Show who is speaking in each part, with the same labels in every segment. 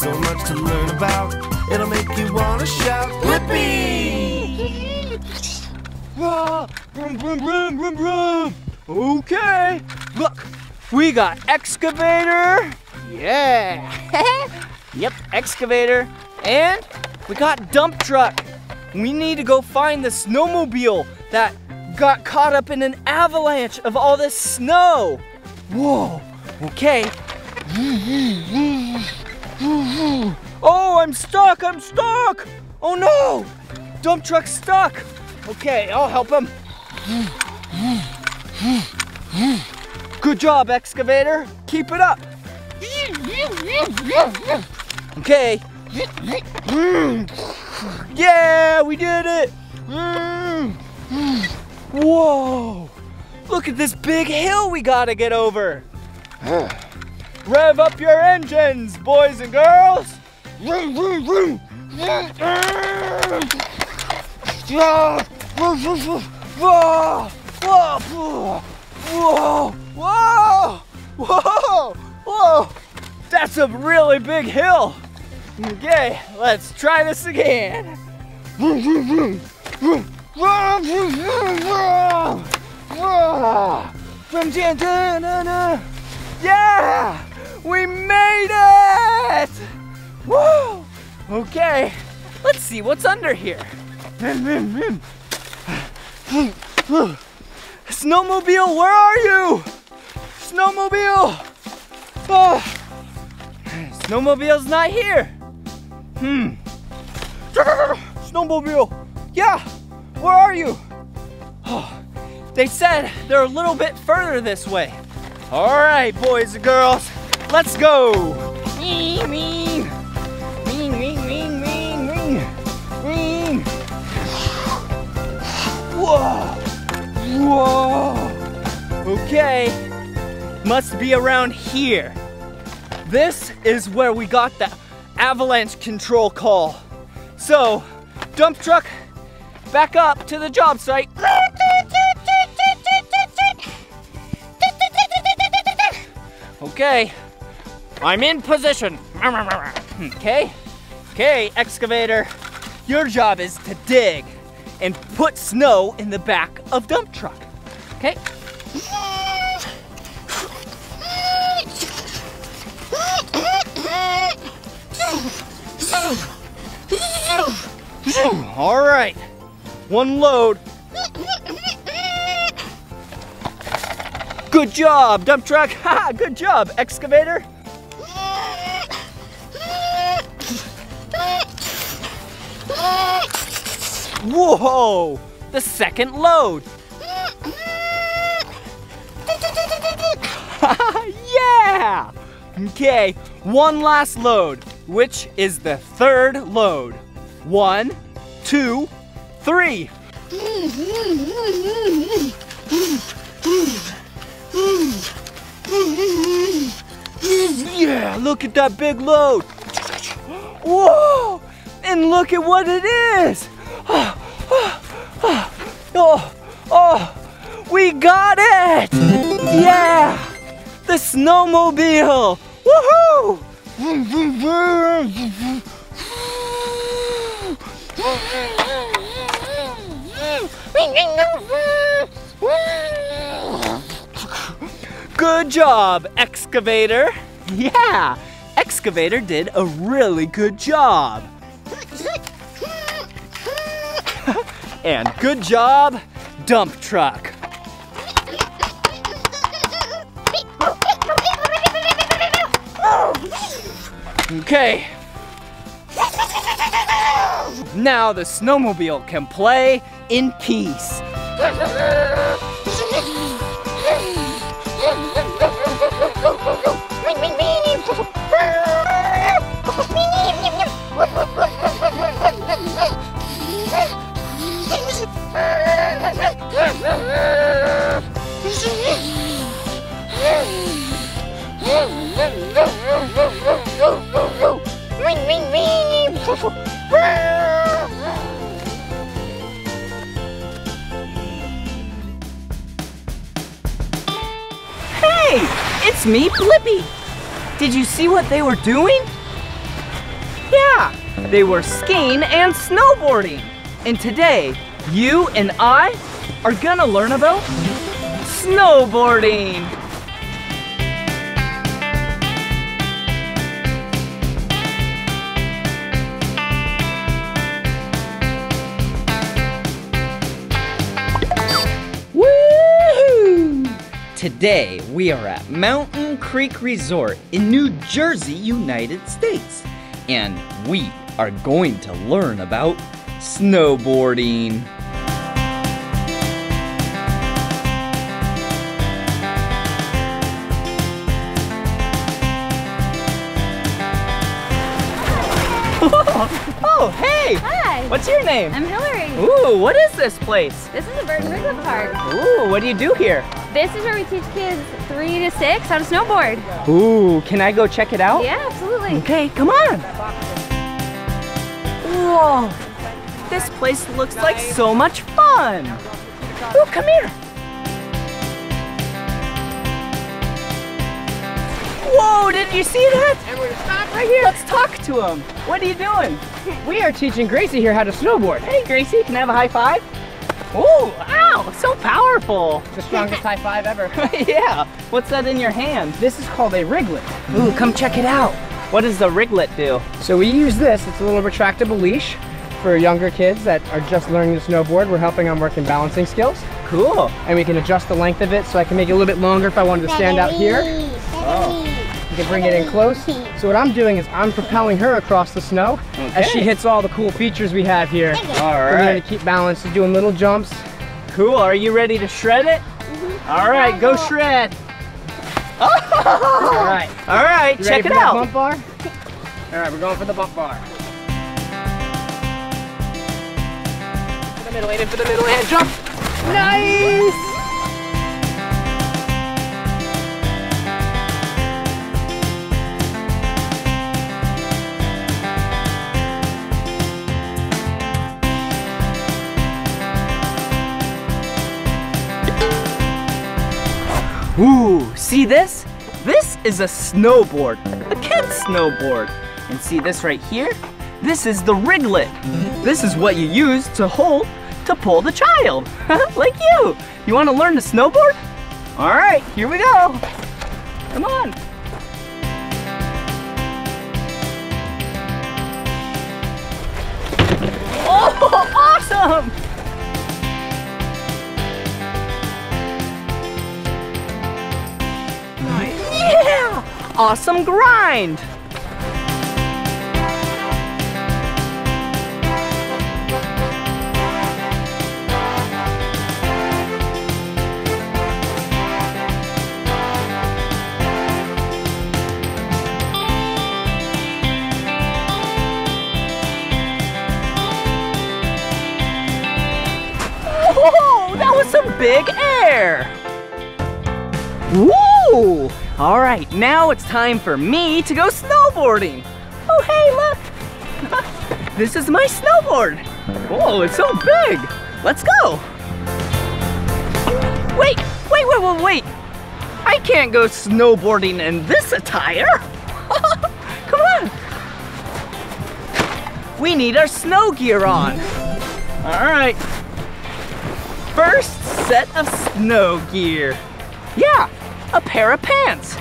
Speaker 1: so much to learn about. It'll make you wanna shout, Blippi!
Speaker 2: Vroom, vroom, vroom, vroom, vroom. Okay, look, we got Excavator. Yeah. Yep, Excavator. And we got Dump Truck. We need to go find the snowmobile that got caught up in an avalanche of all this snow. Whoa, okay. Oh, I'm stuck. Oh no, Dump Truck's stuck. Okay, I'll help him. Good job, Excavator. Keep it up. Okay. Yeah, we did it. Whoa, look at this big hill we gotta get over. Rev up your engines, boys and girls. Whoa, that's a really big hill. Okay, let's try this again. Yeah, we made it. Woo! Okay, let's see what's under here. Snowmobile, where are you? Snowmobile! Oh, Snowmobile's not here. Snowmobile, yeah, where are you? Oh, they said they're a little bit further this way. All right, boys and girls, let's go. Whoa, whoa. Okay, must be around here. This is where we got the avalanche control call. So, Dump Truck, back up to the job site. Okay, I'm in position. Okay, Excavator, your job is to dig and put snow in the back of Dump Truck. Okay. All right, one load. Good job, Dump Truck. Ha, good job, Excavator. Whoa, the second load. Yeah. Okay, one last load, which is the third load. 1, 2, 3. Yeah, look at that big load. Whoa, and look at what it is. Oh, we got it. Yeah, the snowmobile. Woohoo! Good job, Excavator. Yeah, Excavator did a really good job. And good job, Dump Truck. Okay. Now the snowmobile can play in peace.
Speaker 3: Hey, it's me, Blippi. Did you see what they were doing?
Speaker 2: Yeah, they were skiing and snowboarding. And today, you and I are gonna learn about snowboarding. Woohoo! Today, we are at Mountain Creek Resort in New Jersey, United States. And we are going to learn about snowboarding. Oh, hey!
Speaker 3: Hi!
Speaker 2: What's your name?
Speaker 3: I'm Hillary.
Speaker 2: Ooh, what is this place?
Speaker 3: This is the Bird and Wrigley Park.
Speaker 2: Ooh, what do you do here?
Speaker 3: This is where we teach kids 3 to 6 how to snowboard.
Speaker 2: Ooh, can I go check it out?
Speaker 3: Yeah, absolutely.
Speaker 2: Okay, come on. Whoa, this place looks like so much fun. Ooh, come here. Whoa, did you see that?
Speaker 4: And we're gonna stop right here.
Speaker 2: Let's talk to him. What are you doing?
Speaker 4: We are teaching Gracie here how to snowboard.
Speaker 2: Hey, Gracie, can I have a high five? Ooh, ow, so powerful.
Speaker 4: The strongest high five ever.
Speaker 2: Yeah, what's that in your hand?
Speaker 4: This is called a riglet.
Speaker 2: Ooh, come check it out. What does the riglet do?
Speaker 4: So we use this, it's a little retractable leash for younger kids that are just learning to snowboard. We're helping them work in balancing skills.
Speaker 2: Cool.
Speaker 4: And we can adjust the length of it so I can make it a little bit longer if I wanted to stand out here.
Speaker 2: Oh.
Speaker 4: You can bring it in close. So what I'm doing is I'm propelling her across the snow as she hits all the cool features we have here.
Speaker 2: All
Speaker 4: We're going
Speaker 2: right.
Speaker 4: to keep balance, doing little jumps.
Speaker 2: Cool, are you ready to shred it? All right, go shred.
Speaker 4: All right.
Speaker 2: All right,
Speaker 4: You
Speaker 2: check
Speaker 4: ready
Speaker 2: it
Speaker 4: for that
Speaker 2: out.
Speaker 4: bump bar? All right, we're going for the bump bar. For the middle, aim for the middle, and jump. Nice!
Speaker 2: Ooh, see this? This is a snowboard, a kid's snowboard. And see this right here? This is the riglet. This is what you use to hold to pull the child, like you. You want to learn to snowboard? All right, here we go. Come on. Oh, awesome! Yeah! Awesome grind! Whoa, that was some big air! Woo! All right, now it's time for me to go snowboarding. Oh, hey, look! This is my snowboard. Whoa, it's so big. Let's go. Wait. I can't go snowboarding in this attire. Come on. We need our snow gear on. All right. First set of snow gear. Yeah, a pair of pants.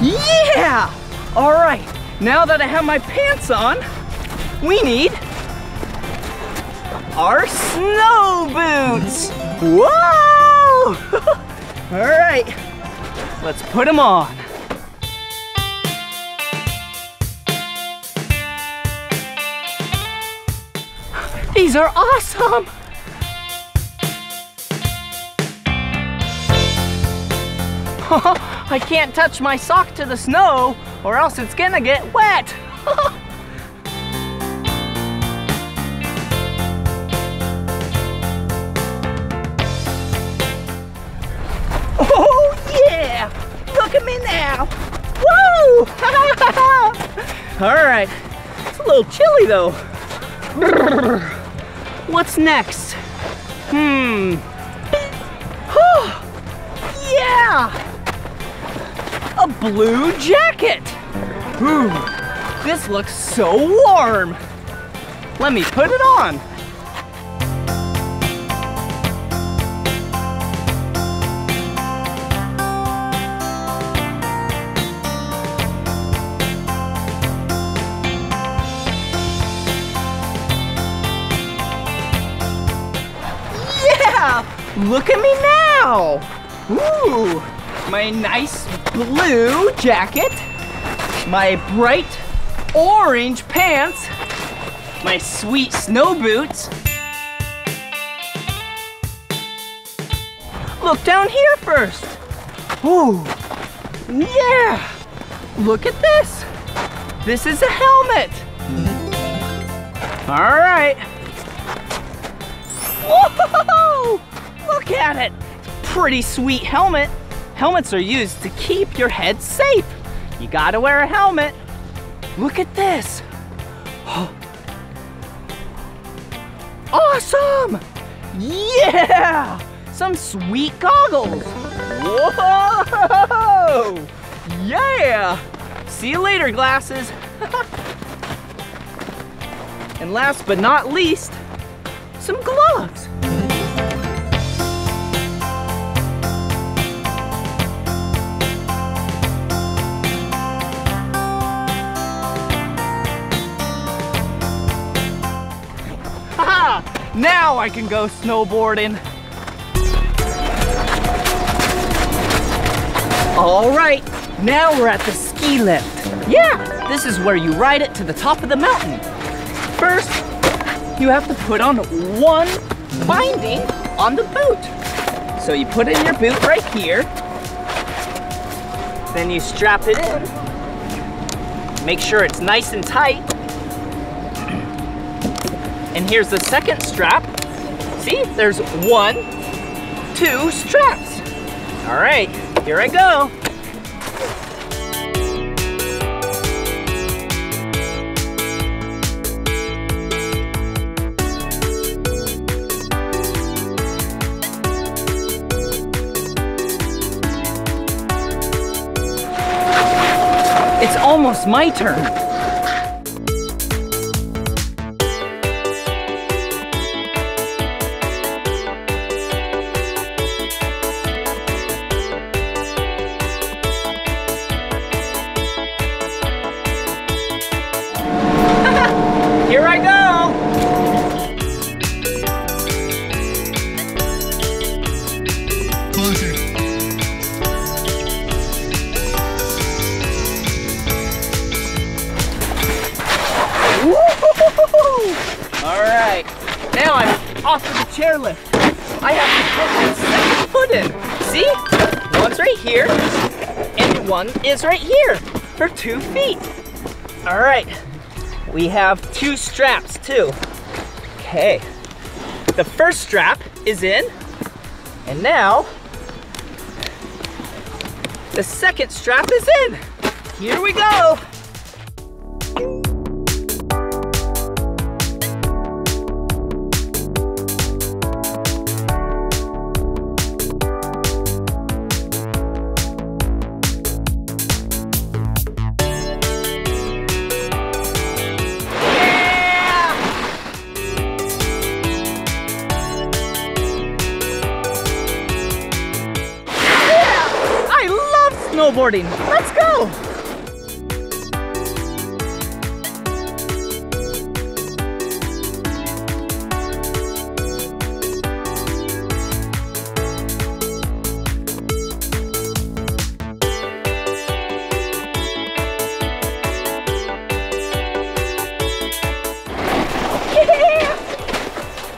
Speaker 2: Yeah! All right, now that I have my pants on, we need our snow boots. Whoa! All right, let's put them on. These are awesome. I can't touch my sock to the snow or else it's gonna get wet. Oh yeah! at me now. Woo! All right, it's a little chilly though. What's next? Yeah! A blue jacket. Ooh, this looks so warm. Let me put it on. Look at me now! Ooh, my nice blue jacket, my bright orange pants, my sweet snow boots. Look down here first. Ooh, yeah! Look at this. This is a helmet. All right. Whoa! Look at it! Pretty sweet helmet. Helmets are used to keep your head safe. You gotta wear a helmet. Look at this. Awesome! Yeah! Some sweet goggles. Whoa! Yeah! See you later, glasses. And last but not least, some gloves. Now I can go snowboarding. All right, now we're at the ski lift. Yeah, this is where you ride it to the top of the mountain. First, you have to put on one binding on the boot. So you put in your boot right here. Then you strap it in. Make sure it's nice and tight. And here's the second strap. See, there's 1, 2 straps. All right, here I go. It's almost my turn. Here I go!
Speaker 5: Closer.
Speaker 2: All right, now I'm off of the chairlift. I have to put my second foot in. See? One's right here, and one is right here for 2 feet. All right. We have 2 straps too. Okay, the first strap is in, and now the second strap is in. Here we go. Snowboarding. Let's go! Yeah!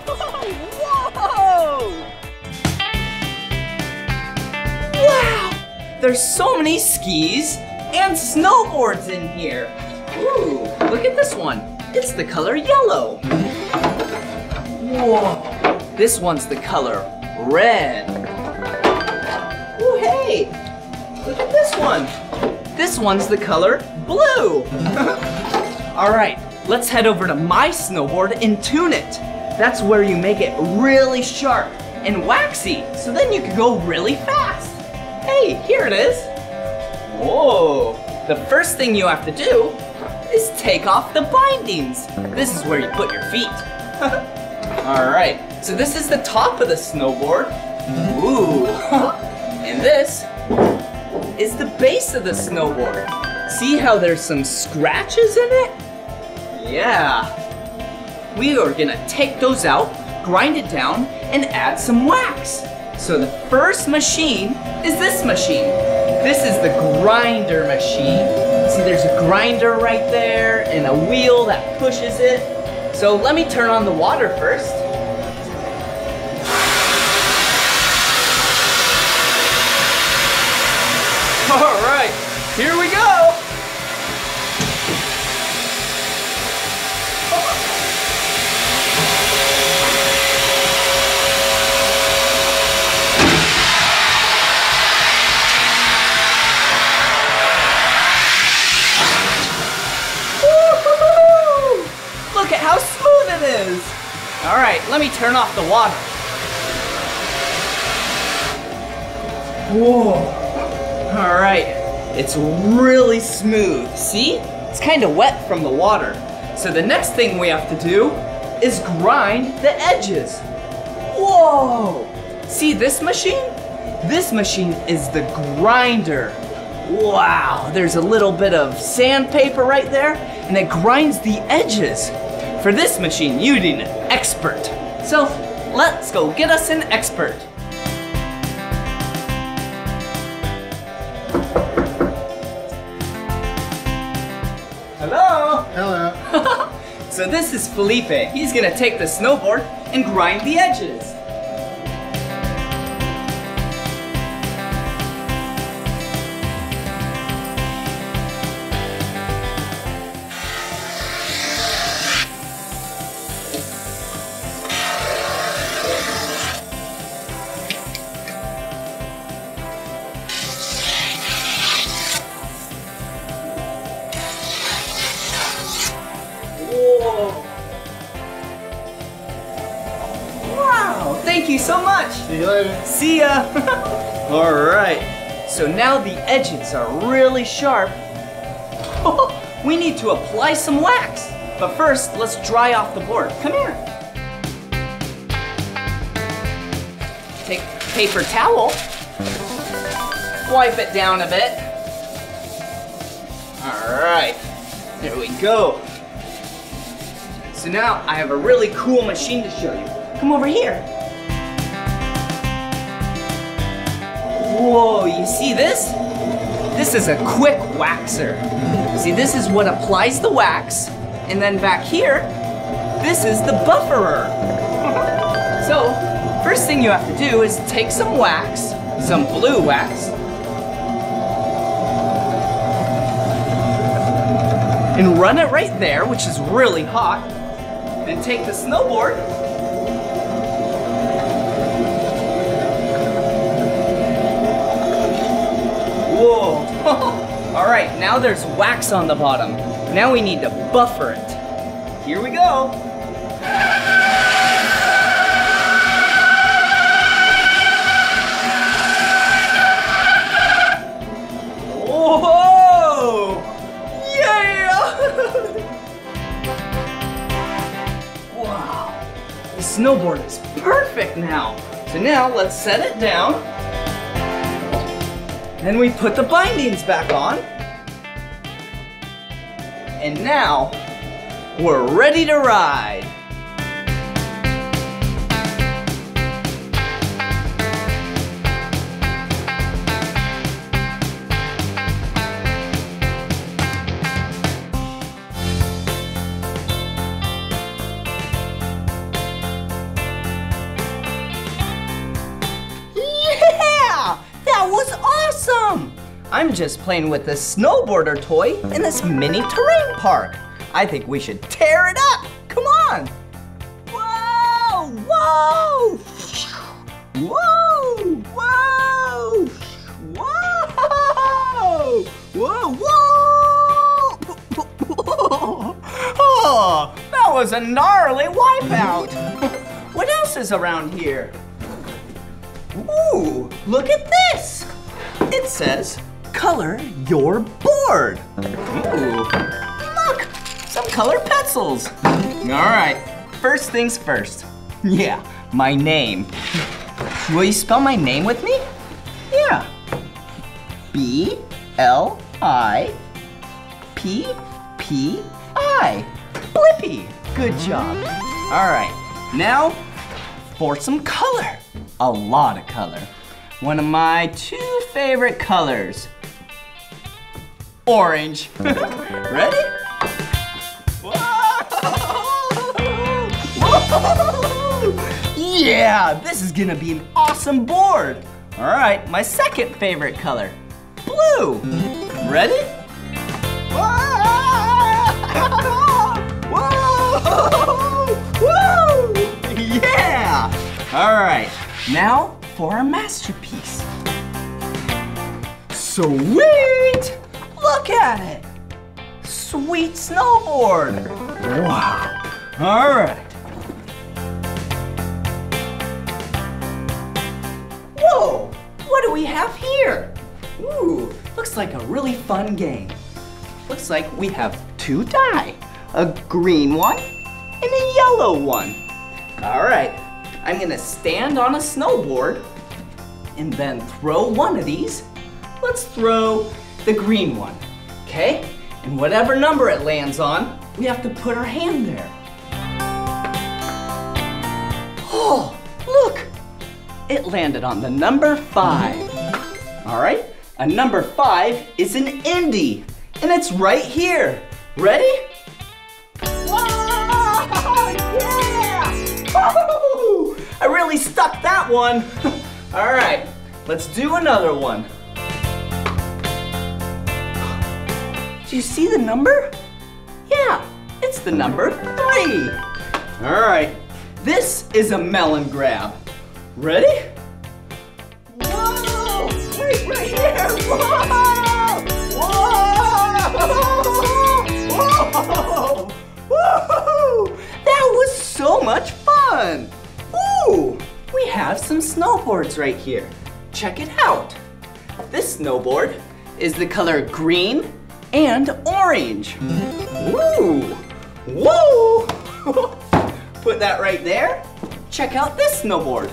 Speaker 2: Whoa! Wow! There's so many skis and snowboards in here. Ooh, look at this one. It's the color yellow. Whoa, this one's the color red. Ooh, hey, look at this one. one's the color blue. All right, let's head over to my snowboard and tune it. That's where you make it really sharp and waxy, so then you can go really fast. Hey, here it is. Whoa, the first thing you have to do is take off the bindings. This is where you put your feet. All right, so this is the top of the snowboard. Ooh, and this is the base of the snowboard. See how there's some scratches in it? Yeah. We are gonna take those out, grind it down, and add some wax. So the first machine is this machine. This is the grinder machine. See, there's a grinder right there and a wheel that pushes it. So let me turn on the water first. All right, here we go. Look at how smooth it is. All right, let me turn off the water. Whoa. All right, it's really smooth. See? It's kind of wet from the water. So the next thing we have to do is grind the edges. Whoa! See this machine? This machine is the grinder. Wow, there's a little bit of sandpaper right there, and it grinds the edges. For this machine, you need an expert. So let's go get us an expert. Hello.
Speaker 5: Hello.
Speaker 2: So this is Felipe. He's gonna take the snowboard and grind the edges. Thank you so much.
Speaker 5: See you later.
Speaker 2: See ya. All right. So now the edges are really sharp. We need to apply some wax. But first, let's dry off the board. Come here. Take a paper towel. Wipe it down a bit. All right. There we go. So now I have a really cool machine to show you. Come over here. Whoa, you see this? This is a quick waxer. See, this is what applies the wax, and then back here, this is the bufferer. So, first thing you have to do is take some wax, some blue wax, and run it right there, which is really hot. Then take the snowboard, whoa. All right, now there's wax on the bottom. Now we need to buffer it. Here we go. Whoa! Yeah! Wow, the snowboard is perfect now. So now let's set it down. Then we put the bindings back on. And now, we're ready to ride. Yeah! That was awesome! I'm just playing with this snowboarder toy in this mini terrain park. I think we should tear it up. Come on. Whoa, whoa. Whoa, whoa. Whoa, whoa, whoa. was a gnarly wipeout. What else is around here? Ooh, look at this. It says, color your board. Ooh, look, some colored pencils. All right, first things first. Yeah, my name. Will you spell my name with me? Yeah. B-L-I-P-P-I. Blippi. Good job. All right, now for some color. A lot of color. One of my 2 favorite colors. Orange. Ready? Whoa! Whoa! Yeah, this is gonna be an awesome board. All right, my second favorite color, blue. Ready? Whoa! Whoa! Whoa! Yeah! All right, now for our masterpiece. Sweet! Look at it. Sweet snowboard. Wow. All right. Whoa, what do we have here? Ooh, looks like a really fun game. Looks like we have 2 die, a green one and a yellow one. All right, I'm gonna stand on a snowboard and then throw one of these. Let's throw the green one, okay? And whatever number it lands on, we have to put our hand there. Oh, look, it landed on the number 5. All right, a number 5 is an indie, and it's right here. Ready? Whoa, yeah! Woo! I really stuck that one. All right, let's do another one. Do you see the number? Yeah, it's the number 3. All right, this is a melon grab. Ready? Whoa, wait, right here. Whoa, whoa, whoa, whoa. That was so much fun. Ooh, we have some snowboards right here. Check it out. This snowboard is the color green and orange. Woo! Whoa! Put that right there. Check out this snowboard.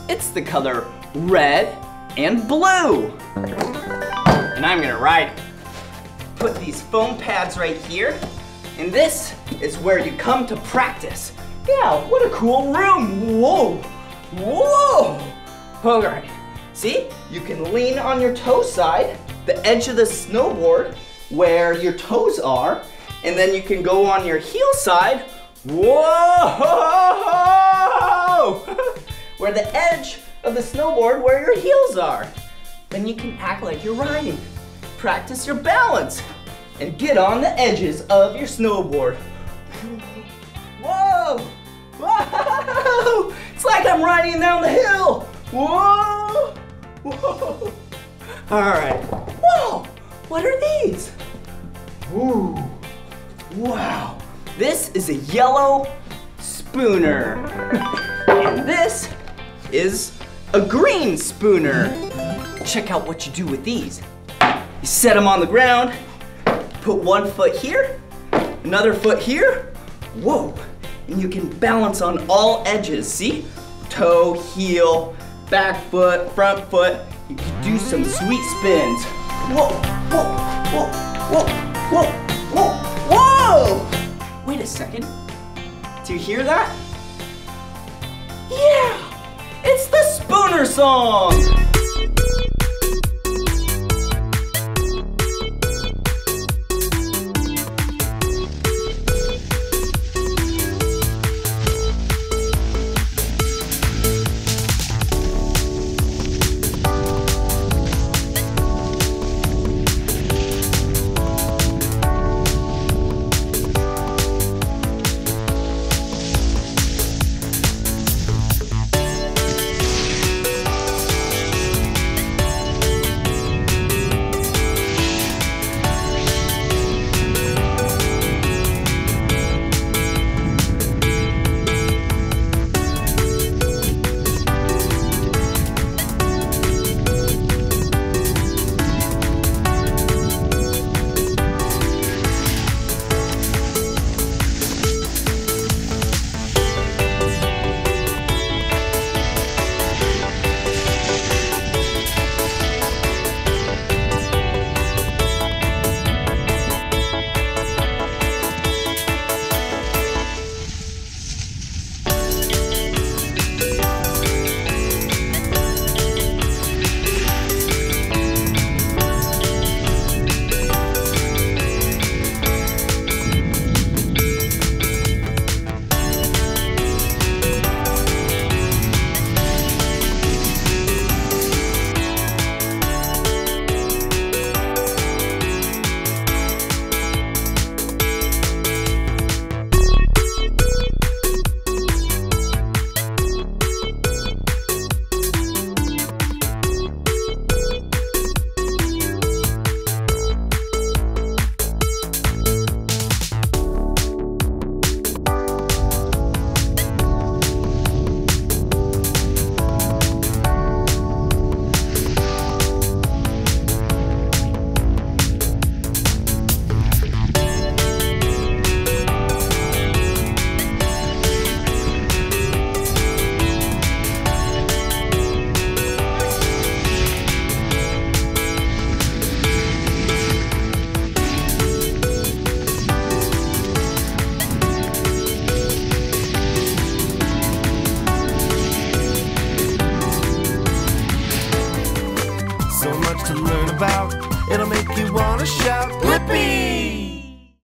Speaker 2: It's the color red and blue. And I'm gonna ride it. Put these foam pads right here. And this is where you come to practice. Yeah, what a cool room. Whoa! Whoa! All right, see? You can lean on your toe side, the edge of the snowboard, where your toes are, and then you can go on your heel side. Whoa! Where the edge of the snowboard where your heels are. Then you can act like you're riding. Practice your balance and get on the edges of your snowboard. Whoa! Whoa! It's like I'm riding down the hill. Whoa! Whoa! All right. Whoa! What are these? Ooh, wow. This is a yellow spooner. And this is a green spooner. Check out what you do with these. You set them on the ground, put one foot here, another foot here. Whoa, and you can balance on all edges, see? Toe, heel, back foot, front foot. You can do some sweet spins. Whoa, whoa, whoa, whoa, whoa, whoa, whoa! Wait a second. Do you hear that? Yeah! It's the Spooner song!
Speaker 1: much to learn about. It'll make you wanna shout.